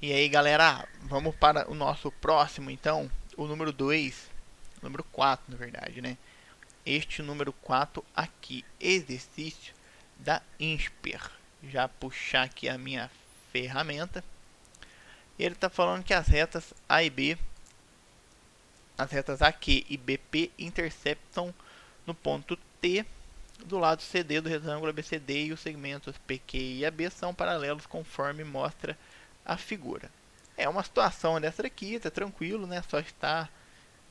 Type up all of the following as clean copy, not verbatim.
E aí, galera, vamos para o nosso próximo, então, o número 2, número 4, na verdade, né? Este número 4 aqui, exercício da INSPER. Já puxar aqui a minha ferramenta. Ele está falando que as retas A e B, as retas AQ e BP interceptam no ponto T do lado CD do retângulo ABCD e os segmentos PQ e AB são paralelos conforme mostra a figura. É uma situação dessa aqui, tá tranquilo, né? Só está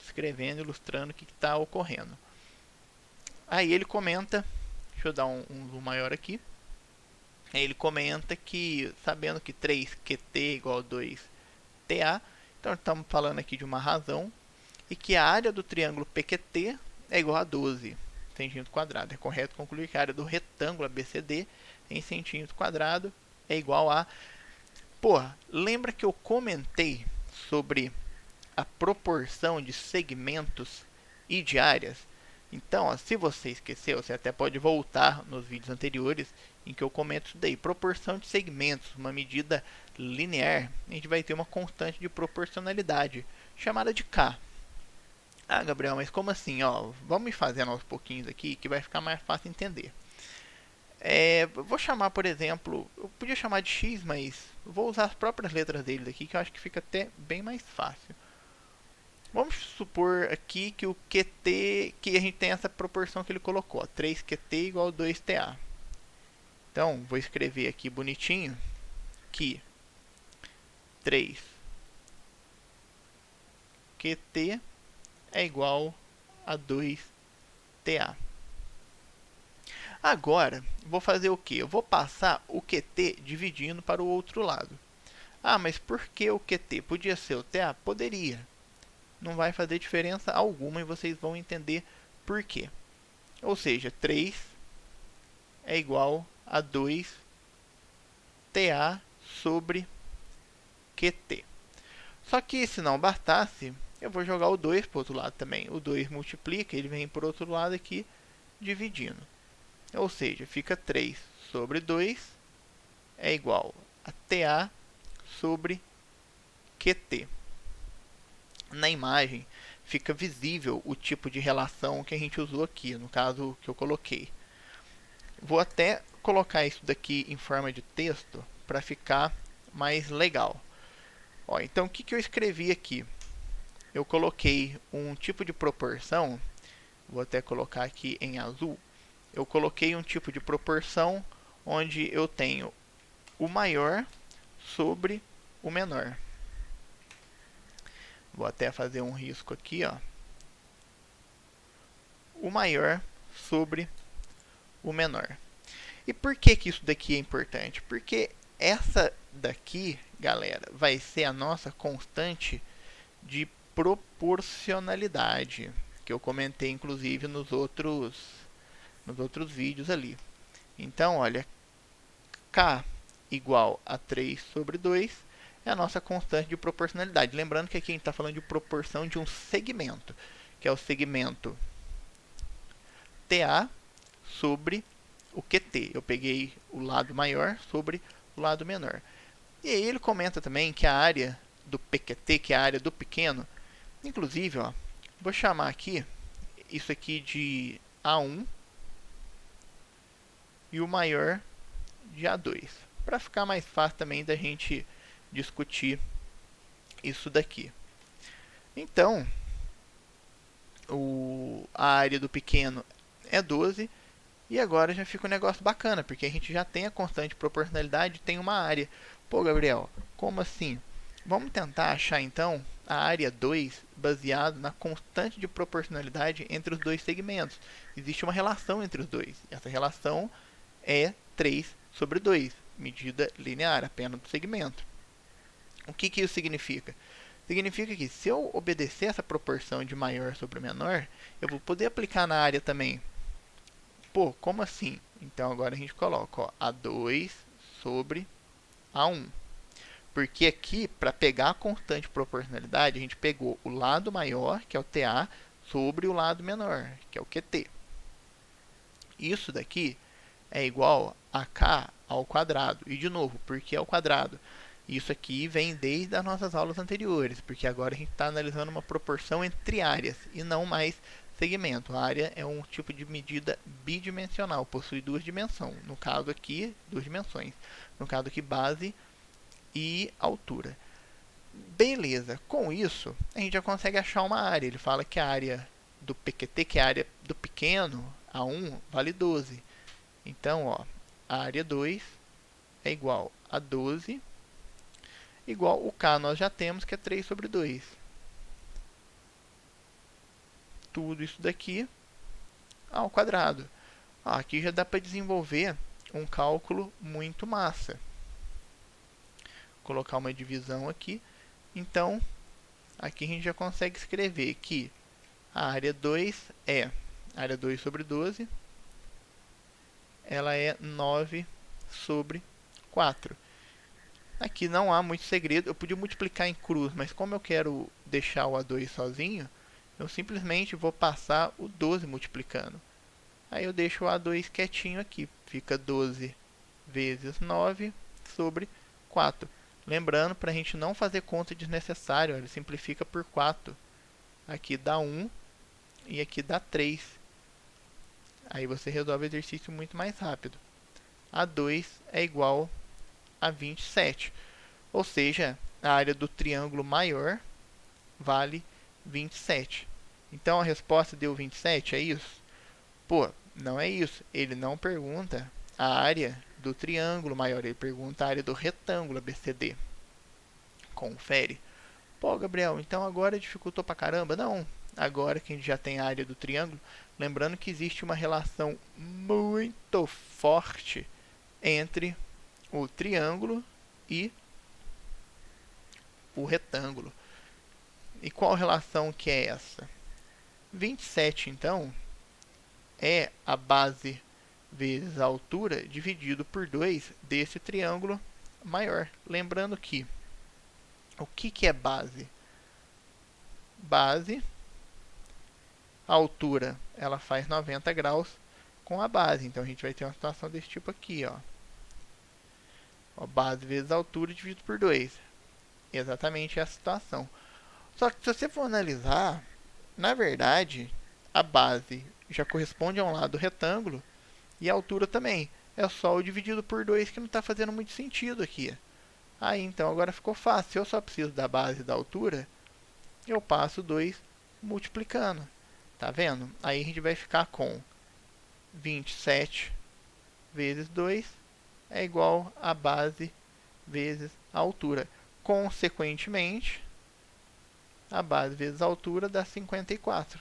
escrevendo, ilustrando o que está ocorrendo. Aí ele comenta, deixa eu dar um zoom maior aqui. Aí ele comenta que, sabendo que 3QT é igual a 2TA, então estamos falando aqui de uma razão, e que a área do triângulo PQT é igual a 12 centímetros quadrados. É correto concluir que a área do retângulo ABCD em centímetros quadrados é igual a... Porra, lembra que eu comentei sobre a proporção de segmentos e de áreas? Então, ó, se você esqueceu, você até pode voltar nos vídeos anteriores em que eu comento isso daí. Proporção de segmentos, uma medida linear, a gente vai ter uma constante de proporcionalidade, chamada de K. Ah, Gabriel, mas como assim? Ó, vamos ir fazendo aos pouquinhos aqui que vai ficar mais fácil entender. Vou chamar, por exemplo, eu podia chamar de X, mas vou usar as próprias letras dele aqui, que eu acho que fica até bem mais fácil. Vamos supor aqui que o QT, que a gente tem essa proporção que ele colocou, 3QT igual a 2TA. Então, vou escrever aqui bonitinho que 3QT é igual a 2TA. Agora, vou fazer o que? Eu vou passar o QT dividindo para o outro lado. Ah, mas por que o QT? Podia ser o TA? Poderia. Não vai fazer diferença alguma e vocês vão entender por quê. Ou seja, 3 é igual a 2TA sobre QT. Só que se não bastasse, eu vou jogar o 2 para o outro lado também. O 2 multiplica, ele vem para o outro lado aqui, dividindo. Ou seja, fica 3 sobre 2 é igual a TA sobre QT. Na imagem fica visível o tipo de relação que a gente usou aqui, no caso que eu coloquei. Vou até colocar isso daqui em forma de texto para ficar mais legal. Ó, então o que eu escrevi aqui? Eu coloquei um tipo de proporção, vou até colocar aqui em azul. Eu coloquei um tipo de proporção onde eu tenho o maior sobre o menor. Vou até fazer um risco aqui, ó. O maior sobre o menor. E por que isso daqui é importante? Porque essa daqui, galera, vai ser a nossa constante de proporcionalidade, que eu comentei inclusive nos outros vídeos ali. Então, olha, K igual a 3 sobre 2 é a nossa constante de proporcionalidade. Lembrando que aqui a gente está falando de proporção de um segmento, que é o segmento TA sobre o QT. Eu peguei o lado maior sobre o lado menor. E aí ele comenta também que a área do PQT, que é a área do pequeno, inclusive, ó, vou chamar aqui isso aqui de A1 e o maior de A2, para ficar mais fácil também da gente discutir isso daqui. Então, a área do pequeno é 12 e agora já fica um negócio bacana, porque a gente já tem a constante de proporcionalidade, tem uma área. Pô, Gabriel, como assim? Vamos tentar achar então a área 2 baseado na constante de proporcionalidade entre os dois segmentos. Existe uma relação entre os dois. Essa relação é 3 sobre 2, medida linear, apenas do segmento. O que isso significa? Significa que se eu obedecer essa proporção de maior sobre menor, eu vou poder aplicar na área também. Pô, como assim? Então agora a gente coloca ó, A2 sobre A1. Porque aqui, para pegar a constante de proporcionalidade, a gente pegou o lado maior, que é o TA, sobre o lado menor, que é o QT. Isso daqui é igual a K ao quadrado. E de novo, por que ao quadrado? Isso aqui vem desde as nossas aulas anteriores, porque agora a gente está analisando uma proporção entre áreas e não mais segmento. A área é um tipo de medida bidimensional, possui duas dimensões. No caso aqui, duas dimensões. No caso aqui, base e altura. Beleza, com isso a gente já consegue achar uma área. Ele fala que a área do PQT, que é a área do pequeno, A1, vale 12. Então, ó, a área 2 é igual a 12, igual o K nós já temos, que é 3 sobre 2. Tudo isso daqui ao quadrado. Aqui já dá para desenvolver um cálculo muito massa. Vou colocar uma divisão aqui. Então, aqui a gente já consegue escrever que a área 2 é a área 2 sobre 12, ela é 9 sobre 4. Aqui não há muito segredo, eu podia multiplicar em cruz, mas como eu quero deixar o A2 sozinho, eu simplesmente vou passar o 12 multiplicando. Aí eu deixo o A2 quietinho aqui, fica 12 vezes 9 sobre 4. Lembrando, para a gente não fazer conta desnecessária, ele simplifica por 4. Aqui dá 1 e aqui dá 3. Aí você resolve o exercício muito mais rápido. A2 é igual a 27. Ou seja, a área do triângulo maior vale 27. Então a resposta deu 27, é isso? Pô, não é isso. Ele não pergunta a área do triângulo maior, ele pergunta a área do retângulo ABCD. Confere. Pô, Gabriel, então agora dificultou pra caramba? Não. Agora que a gente já tem a área do triângulo, lembrando que existe uma relação muito forte entre o triângulo e o retângulo. E qual relação que é essa? 27, então, é a base vezes a altura dividido por 2 desse triângulo maior. Lembrando que o que é base? Base, a altura, ela faz 90 graus com a base. Então, a gente vai ter uma situação desse tipo aqui, ó. Base vezes a altura dividido por 2. Exatamente essa situação. Só que se você for analisar, na verdade, a base já corresponde a um lado retângulo e a altura também. É só o dividido por 2 que não está fazendo muito sentido aqui. Aí, então, agora ficou fácil. Se eu só preciso da base e da altura, eu passo 2 multiplicando. Tá vendo? Aí a gente vai ficar com 27 vezes 2 é igual a base vezes a altura. Consequentemente, a base vezes a altura dá 54.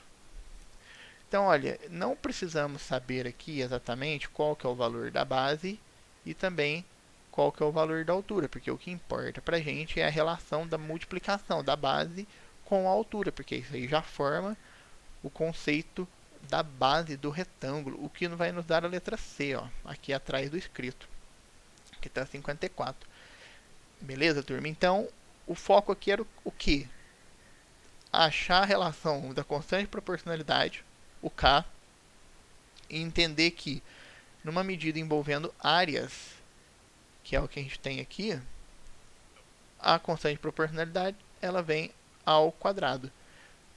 Então, olha, não precisamos saber aqui exatamente qual que é o valor da base e também qual que é o valor da altura, porque o que importa para a gente é a relação da multiplicação da base com a altura, porque isso aí já forma o conceito da base do retângulo, o que vai nos dar a letra C, ó, aqui atrás do escrito, que está 54. Beleza, turma? Então, o foco aqui era o quê? Achar a relação da constante de proporcionalidade, o K, e entender que, numa medida envolvendo áreas, que é o que a gente tem aqui, a constante de proporcionalidade, ela vem ao quadrado.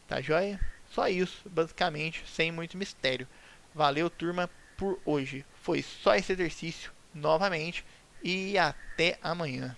Tá joia? Só isso, basicamente, sem muito mistério. Valeu, turma, por hoje. Foi só esse exercício, novamente, e até amanhã.